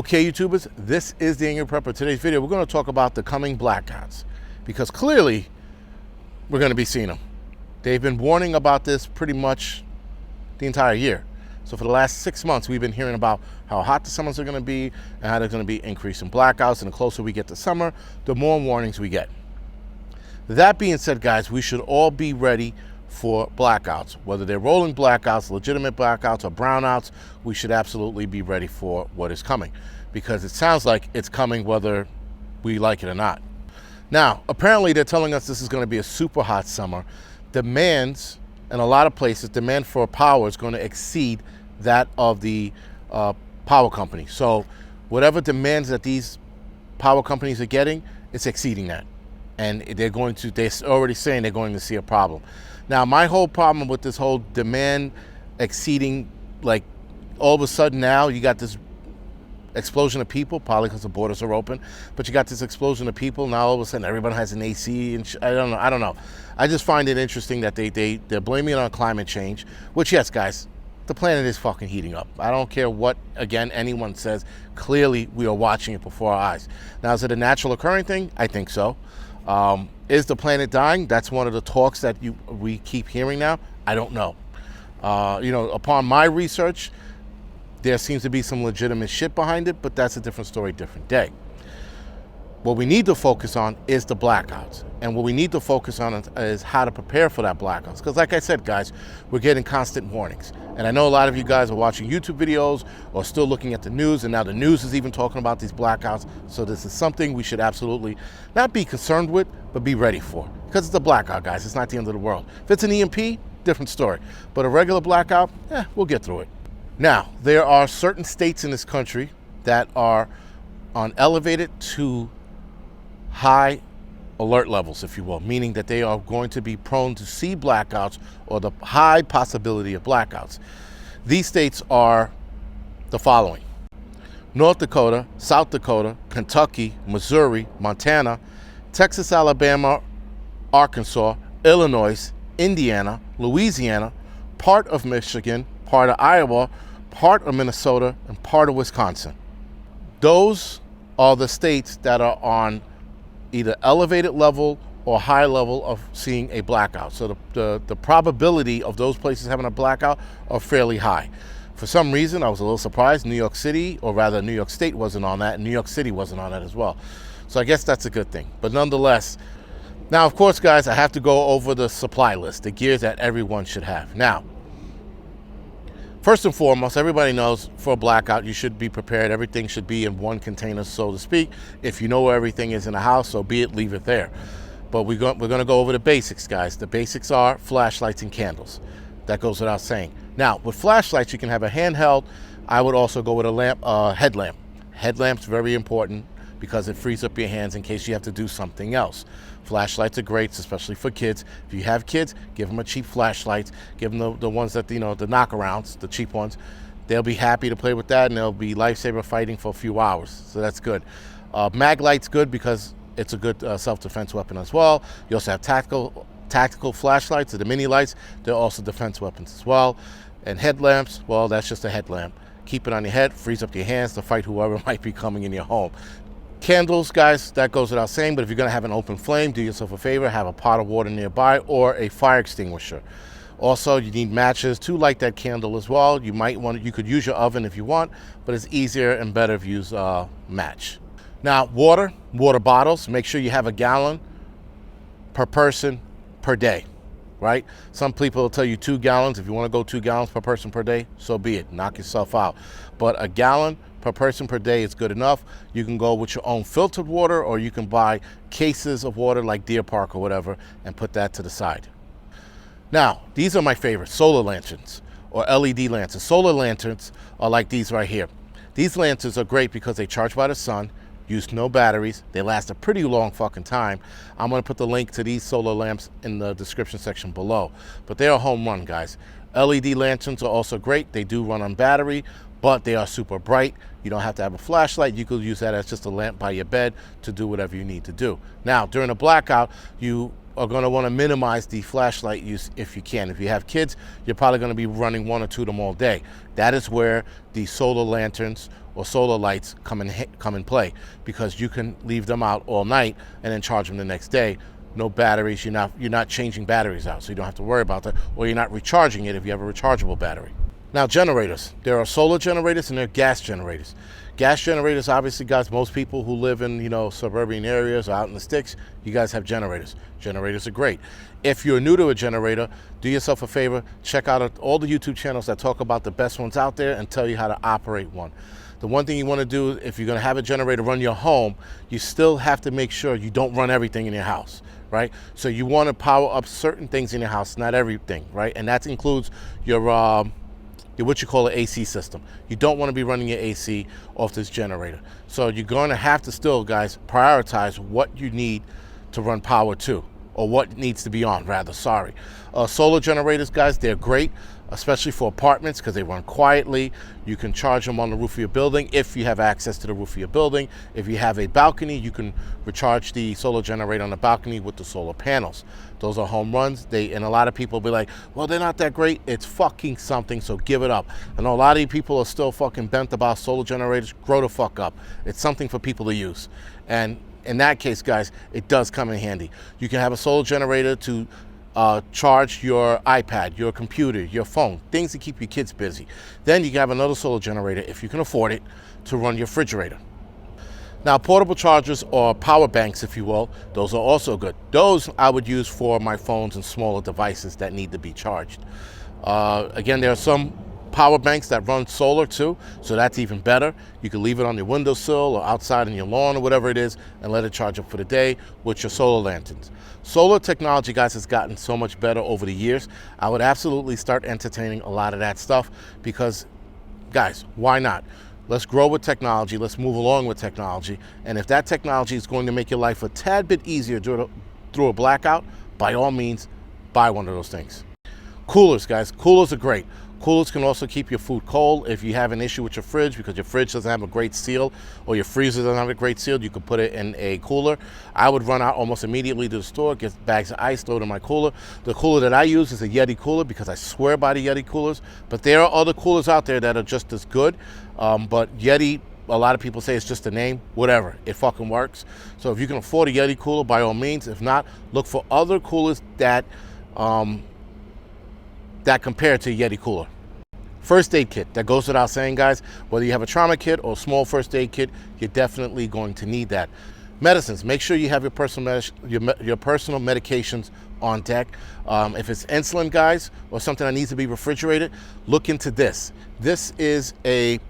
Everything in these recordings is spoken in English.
Okay, YouTubers, this is the Angry Prepper. Today's video, we're going to talk about the coming blackouts because clearly we're going to be seeing them. They've been warning about this pretty much the entire year. So for the last 6 months, we've been hearing about how hot the summers are going to be and how there's going to be increasing blackouts. And the closer we get to summer, the more warnings we get. That being said, guys, we should all be ready for blackouts. Whether they're rolling blackouts, legitimate blackouts, or brownouts, we should absolutely be ready for what is coming because it sounds like it's coming whether we like it or not. Now, apparently they're telling us this is going to be a super hot summer. Demands, in a lot of places, demand for power is going to exceed that of the power company. So whatever demands that these power companies are getting, it's exceeding that. And they're already saying they're going to see a problem. Now, my whole problem with this whole demand exceeding, like all of a sudden now you got this explosion of people, probably because the borders are open, but you got this explosion of people. Now all of a sudden everyone has an AC and I don't know. I just find it interesting that they're blaming it on climate change, which, yes, guys, the planet is fucking heating up. I don't care what, again, anyone says. Clearly, we are watching it before our eyes. Now, is it a natural occurring thing? I think so. Is the planet dying? That's one of the talks that we keep hearing now. I don't know. Upon my research, there seems to be some legitimate shit behind it, but that's a different story, different day. What we need to focus on is the blackouts. And what we need to focus on is how to prepare for that blackouts. Because like I said, guys, we're getting constant warnings. And I know a lot of you guys are watching YouTube videos or still looking at the news. And now the news is even talking about these blackouts. So this is something we should absolutely not be concerned with, but be ready for. Because it's a blackout, guys. It's not the end of the world. If it's an EMP, different story. But a regular blackout, we'll get through it. Now, there are certain states in this country that are on elevated to high alert levels, if you will, meaning that they are going to be prone to see blackouts or the high possibility of blackouts. These states are the following: North Dakota, South Dakota, Kentucky, Missouri, Montana, Texas, Alabama, Arkansas, Illinois, Indiana, Louisiana, part of Michigan, part of Iowa, part of Minnesota, and part of Wisconsin. Those are the states that are on either elevated level or high level of seeing a blackout. So the probability of those places having a blackout are fairly high. For some reason, I was a little surprised New York City, or rather New York State, wasn't on that, and New York City wasn't on that as well. So I guess that's a good thing. But nonetheless, now, of course, guys, I have to go over the supply list, the gears that everyone should have. Now, first and foremost, everybody knows for a blackout, you should be prepared. Everything should be in one container, so to speak. If you know where everything is in the house, so be it, leave it there. But we're going to go over the basics, guys. The basics are flashlights and candles. That goes without saying. Now, with flashlights, you can have a handheld. I would also go with a headlamp. Headlamp's very important because it frees up your hands in case you have to do something else. Flashlights are great, especially for kids. If you have kids, give them a cheap flashlight. Give them the ones that, the knockarounds, the cheap ones. They'll be happy to play with that, and they'll be lifesaver fighting for a few hours. So that's good. Mag light's good because it's a good self-defense weapon as well. You also have tactical flashlights, the mini lights. They're also defense weapons as well. And headlamps, well, that's just a headlamp. Keep it on your head, frees up your hands to fight whoever might be coming in your home. Candles, guys, that goes without saying, but if you're going to have an open flame, do yourself a favor, have a pot of water nearby or a fire extinguisher. Also, you need matches to light that candle as well. You could use your oven if you want, but it's easier and better if you use match. Now, water bottles, make sure you have a gallon per person per day, right? Some people will tell you 2 gallons. If you want to go 2 gallons per person per day, so be it. Knock yourself out. But a gallon per person per day is good enough. You can go with your own filtered water, or you can buy cases of water like Deer Park or whatever and put that to the side. Now, these are my favorite, solar lanterns or LED lanterns. Solar lanterns are like these right here. These lanterns are great because they charge by the sun, use no batteries, they last a pretty long fucking time. I'm going to put the link to these solar lamps in the description section below. But they're a home run, guys. LED lanterns are also great. They do run on battery, but they are super bright. You don't have to have a flashlight. You could use that as just a lamp by your bed to do whatever you need to do. Now, during a blackout, you are going to want to minimize the flashlight use if you can. If you have kids, you're probably going to be running 1 or 2 of them all day. That is where the solar lanterns or solar lights come in play, because you can leave them out all night and then charge them the next day. No batteries. You're not changing batteries out, so you don't have to worry about that, or you're not recharging it if you have a rechargeable battery. Now, generators. There are solar generators and there are gas generators. Gas generators, obviously, guys, most people who live in, suburban areas or out in the sticks, you guys have generators. Generators are great. If you're new to a generator, do yourself a favor, check out all the YouTube channels that talk about the best ones out there and tell you how to operate one. The one thing you want to do, if you're going to have a generator run your home, you still have to make sure you don't run everything in your house, right? So you want to power up certain things in your house, not everything, right? And that includes your what you call an AC system. You don't want to be running your AC off this generator. So you're going to have to still, guys, prioritize what you need to run power to, or what needs to be on, rather, sorry. Solar generators, guys, they're great, especially for apartments, because they run quietly. You can charge them on the roof of your building if you have access to the roof of your building. If you have a balcony, you can recharge the solar generator on the balcony with the solar panels. Those are home runs. And a lot of people will be like, well, they're not that great. It's fucking something, so give it up. I know a lot of you people are still fucking bent about solar generators. Grow the fuck up. It's something for people to use. And in that case, guys, it does come in handy. You can have a solar generator to charge your iPad, your computer, your phone, things to keep your kids busy. Then you can have another solar generator, if you can afford it, to run your refrigerator. Now, portable chargers, or power banks, if you will, those are also good. Those I would use for my phones and smaller devices that need to be charged. Again, there are some power banks that run solar too, so that's even better. You can leave it on your windowsill or outside on your lawn or whatever it is and let it charge up for the day with your solar lanterns. Solar technology, guys, has gotten so much better over the years. I would absolutely start entertaining a lot of that stuff because, guys, why not? Let's grow with technology. Let's move along with technology. And if that technology is going to make your life a tad bit easier through a blackout, by all means, buy one of those things. Coolers, guys. Coolers are great. Coolers can also keep your food cold. If you have an issue with your fridge because your fridge doesn't have a great seal, or your freezer doesn't have a great seal, you can put it in a cooler. I would run out almost immediately to the store, get bags of ice, throw it in my cooler. The cooler that I use is a Yeti cooler because I swear by the Yeti coolers. But there are other coolers out there that are just as good. But Yeti, a lot of people say it's just a name. Whatever, it fucking works. So if you can afford a Yeti cooler, by all means. If not, look for other coolers that compare to a Yeti cooler. First aid kit, that goes without saying, guys. Whether you have a trauma kit or a small first aid kit, you're definitely going to need that. Medicines, make sure you have your personal medications on deck. If it's insulin, guys, or something that needs to be refrigerated, look into this. This is it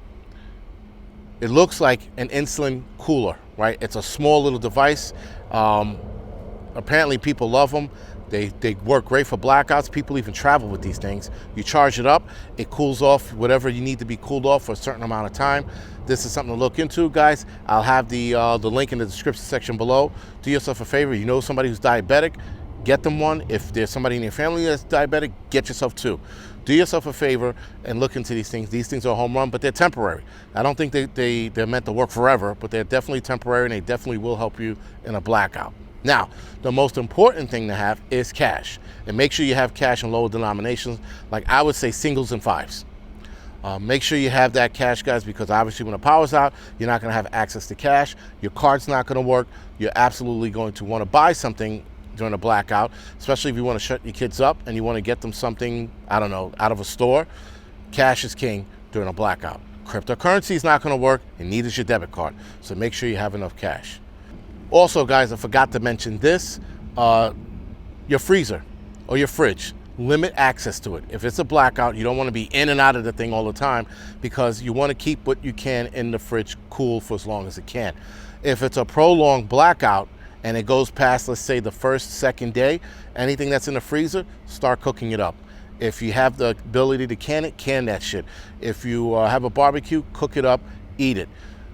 looks like an insulin cooler, right? It's a small little device. Apparently people love them. They work great for blackouts. People even travel with these things. You charge it up, it cools off whatever you need to be cooled off for a certain amount of time. This is something to look into, guys. I'll have the link in the description section below. Do yourself a favor. You know somebody who's diabetic, get them one. If there's somebody in your family that's diabetic, get yourself two. Do yourself a favor and look into these things. These things are a home run, but they're temporary. I don't think they're meant to work forever, but they're definitely temporary, and they definitely will help you in a blackout. Now, the most important thing to have is cash. And make sure you have cash in lower denominations, like I would say singles and fives. Make sure you have that cash, guys, because obviously when the power's out, you're not going to have access to cash. Your card's not going to work. You're absolutely going to want to buy something during a blackout, especially if you want to shut your kids up and you want to get them something, I don't know, out of a store. Cash is king during a blackout. Cryptocurrency is not going to work, and neither is your debit card. So make sure you have enough cash. Also, guys, I forgot to mention this, your freezer or your fridge, limit access to it. If it's a blackout, you don't want to be in and out of the thing all the time because you want to keep what you can in the fridge cool for as long as it can. If it's a prolonged blackout and it goes past, let's say, the first, second day, anything that's in the freezer, start cooking it up. If you have the ability to can it, can that shit. If you have a barbecue, cook it up, eat it.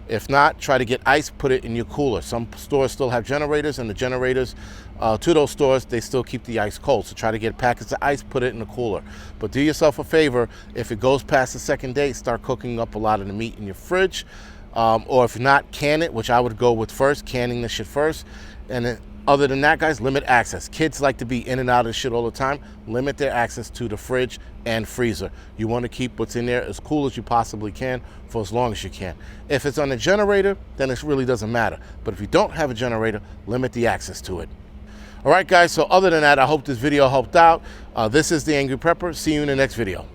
If not, try to get ice, put it in your cooler. Some stores still have generators, and the generators to those stores, they still keep the ice cold. So try to get packets of ice, put it in the cooler. But do yourself a favor, if it goes past the second day, start cooking up a lot of the meat in your fridge. Or if not, can it, which I would go with first, canning the shit first. And then Other than that, guys, limit access. Kids like to be in and out of the shit all the time. Limit their access to the fridge and freezer. You want to keep what's in there as cool as you possibly can for as long as you can. If it's on a generator, then it really doesn't matter. But if you don't have a generator, limit the access to it. All right, guys, so other than that, I hope this video helped out. This is The Angry Prepper. See you in the next video.